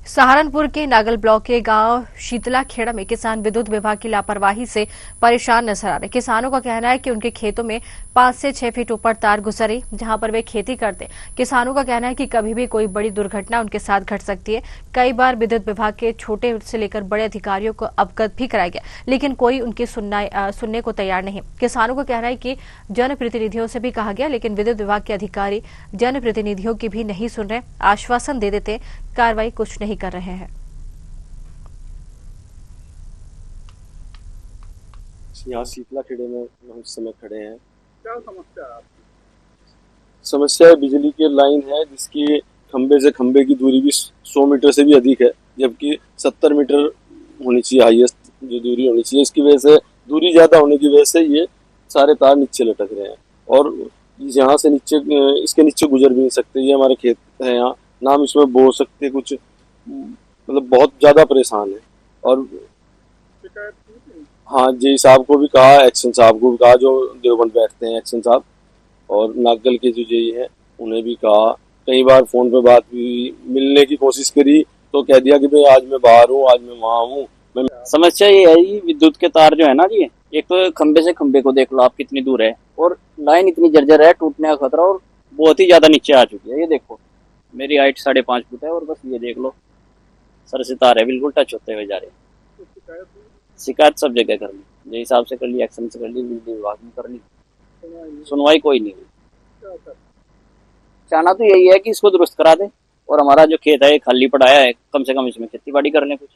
सहारनपुर के नागल ब्लॉक के गांव शीतला खेड़ा में किसान विद्युत विभाग की लापरवाही से परेशान नजर आ रहे। किसानों का कहना है कि उनके खेतों में 5 से 6 फीट ऊपर तार गुजरी, जहां पर वे खेती करते। किसानों का कहना है कि कभी भी कोई बड़ी दुर्घटना उनके साथ घट सकती है। कई बार विद्युत विभाग के छोटे से लेकर बड़े अधिकारियों को अवगत भी कराया गया, लेकिन कोई उनकी सुनने को तैयार नहीं। किसानों का कहना है कि जनप्रतिनिधियों से भी कहा गया, लेकिन विद्युत विभाग के अधिकारी जनप्रतिनिधियों की भी नहीं सुन रहे। आश्वासन दे देते, कार्रवाई कुछ नहीं कर रहे हैं। यहाँ शीतला खेड़े में हम इस समय खड़े हैं। क्या समस्या है आपकी? समस्या बिजली की लाइन है, जिसकी खंबे से खंबे की दूरी भी 100 मीटर से भी अधिक है, जबकि 70 मीटर होनी चाहिए हाईएस्ट जो दूरी होनी चाहिए। इसकी वजह से दूरी ज्यादा होने की वजह से ये सारे तार नीचे लटक रहे हैं और यहाँ से नीचे इसके नीचे गुजर भी नहीं सकते। ये हमारे खेत है, यहाँ ना हम इसमें बो सकते कुछ, मतलब बहुत ज्यादा परेशान है। और हाँ, जेई साहब को भी कहा, एक्शन साहब को भी कहा जो देवबंद बैठते हैं, एक्शन साहब, और नागल के जो जेई हैं उन्हें भी कहा। कई बार फोन पे बात भी, मिलने की कोशिश करी तो कह दिया कि भाई आज मैं बाहर हूँ, आज मैं वहाँ हूँ। समस्या ये है जी, विद्युत के तार जो है ना जी, एक तो खंबे से खंबे को देख लो आप कितनी दूर है, और लाइन इतनी जर्जर है, टूटने का खतरा और बहुत ही ज्यादा नीचे आ चुकी है। ये देखो मेरी हाइट 5.5 फुट है और बस ये देख लो सर से तार है, बिल्कुल टच होते हुए जा रहे हैं। शिकायत सब जगह कर ली, जेई साहब से कर ली, एक्शन से कर ली, बिजली विभाग में कर ली, सुनवाई कोई नहीं हुई। चाहना तो यही है कि इसको दुरुस्त करा दे और हमारा जो खेत है खाली पड़ाया है, कम से कम इसमें खेती बाड़ी कर लें कुछ।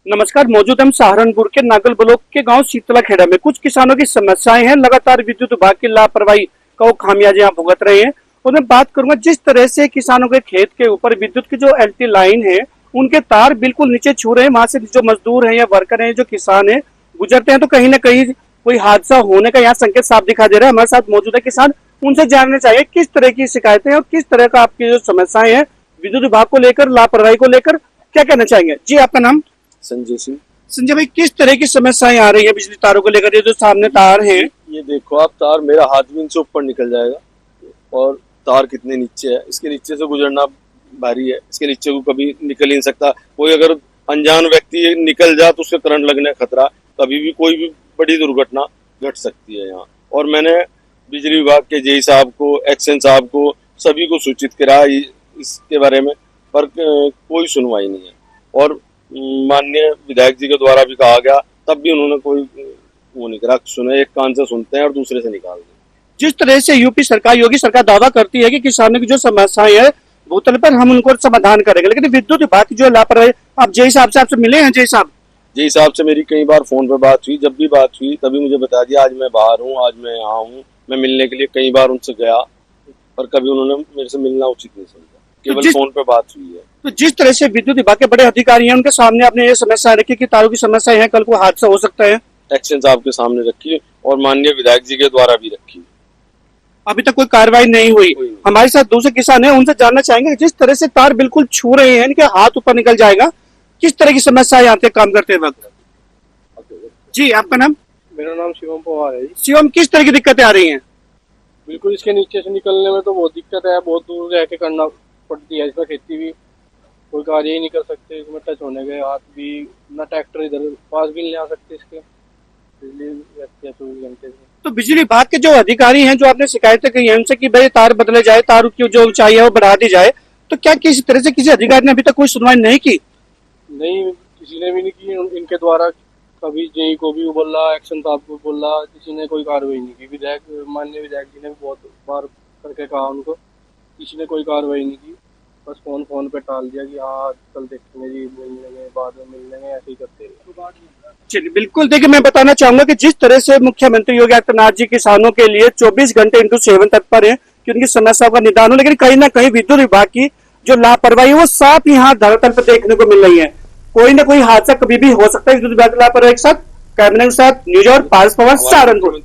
नमस्कार, मौजूद हम सहारनपुर के नागल ब्लॉक के गांव शीतला खेड़ा में। कुछ किसानों की समस्याएं हैं, लगातार विद्युत विभाग की लापरवाही का वो खामियाजे यहाँ भुगत रहे हैं। और मैं बात करूंगा जिस तरह से किसानों के खेत के ऊपर विद्युत की जो एलटी लाइन है उनके तार बिल्कुल नीचे छू रहे हैं। वहां से जो मजदूर हैं या वर्कर हैं, जो किसान हैं, गुजरते हैं तो कहीं ना कहीं कोई हादसा होने का यहाँ संकेत साफ दिखा दे रहा है। हमारे साथ मौजूद है किसान, उनसे जानना चाहिए किस तरह की शिकायतें और किस तरह का आपकी जो समस्याएं हैं विद्युत विभाग को लेकर, लापरवाही को लेकर, क्या कहना चाहेंगे? जी, आपका नाम? संजय सिंह। संजय भाई, किस तरह की समस्याएं आ रही है बिजली तारों को लेकर? ये जो सामने तार है, ये देखो आप, तार मेरा हाथ भी इनसे ऊपर निकल जाएगा और तार कितने नीचे है, इसके नीचे से गुजरना भारी है। इसके नीचे को कभी निकल ही नहीं सकता। कोई अगर अनजान व्यक्ति निकल जाए तो उसके करंट लगने का खतरा, कभी भी कोई भी बड़ी दुर्घटना घट सकती है यहाँ। और मैंने बिजली विभाग के जेई साहब को, एक्शन साहब को, सभी को सूचित करा इसके बारे में, पर कोई सुनवाई नहीं है। और माननीय विधायक जी के द्वारा भी कहा गया, तब भी उन्होंने कोई वो नहीं करा। सुने, एक कान से सुनते हैं और दूसरे से निकाल दें। जिस तरह से यूपी सरकार, योगी सरकार दावा करती है कि किसानों की जो समस्याएं है भूतल पर हम उनको समाधान करेंगे, लेकिन विद्युत विभाग की जो लापरवाही, आप जेई साहब से आपसे मिले हैं? जेई साहब से मेरी कई बार फोन पे बात हुई, जब भी बात हुई तभी मुझे बता दिया आज मैं बाहर हूँ, आज मैं यहाँ हूँ। मैं मिलने के लिए कई बार उनसे गया, पर कभी उन्होंने मेरे से मिलना उचित नहीं समझा, केवल फोन पे बात हुई है। तो जिस तरह से विद्युत विभाग के बड़े अधिकारी हैं, उनके सामने आपने ये समस्या रखी कि तारों की समस्या है, कल को हादसा हो सकता है, एक्शन साहब के सामने रखी और माननीय विधायक जी के द्वारा भी रखी, अभी तक कोई कार्रवाई नहीं हुई। हमारे साथ दूसरे किसान हैं, उनसे जानना चाहेंगे जिस तरह से तार बिल्कुल छू रहे हैं, इनके हाथ ऊपर निकल जाएगा, किस तरह की समस्या यहाँ पे काम करते वक्त? जी, आपका नाम? मेरा नाम शिवम पवार है। शिवम, किस तरह की दिक्कतें आ रही हैं? बिल्कुल, इसके नीचे से निकलने में तो बहुत दिक्कत है, बहुत दूर रह के करना पड़ती है। इसमें खेती भी कोई कार्य ही नहीं कर सकते, इसमें टच होने गए हाथ भी, ना ट्रैक्टर इधर पास भी नहीं आ सकते, इसके बिजली रहती है 24 घंटे से। तो बिजली विभाग के जो अधिकारी हैं, जो आपने शिकायतें की हैं उनसे कि भाई तार बदले जाए, तार की जो ऊंचाई है वो बढ़ा दी जाए, तो क्या किसी तरह से किसी अधिकारी ने अभी तक कोई सुनवाई नहीं की? नहीं, किसी ने भी नहीं की। इनके द्वारा कभी जेई को भी बोला, एक्शन साहब को बोला, किसी ने कोई कार्रवाई नहीं की। विधायक, माननीय विधायक जी ने भी बहुत बार करके कहा उनको, किसी ने कोई कार्रवाई नहीं की। बस फोन पे टाल दिया कि हाँ कल देखेंगे जी, मिलने बाद में मिल लेंगे, ऐसे ही करते हैं। चलिए, बिल्कुल। देखिए, मैं बताना चाहूंगा कि जिस तरह से मुख्यमंत्री योगी आदित्यनाथ जी किसानों के लिए 24 घंटे इंटू 7 तत्पर है कि उनकी समस्याओं का निदान हो, लेकिन कहीं ना कहीं विद्युत विभाग की जो लापरवाही वो साफ यहाँ धरातल पर देखने को मिल रही है। कोई ना कोई हादसा कभी भी हो सकता है विद्युत विभाग की लापरवाही के साथ। कैमरे के साथ न्यूज और पारस पवार, सहारनपुर।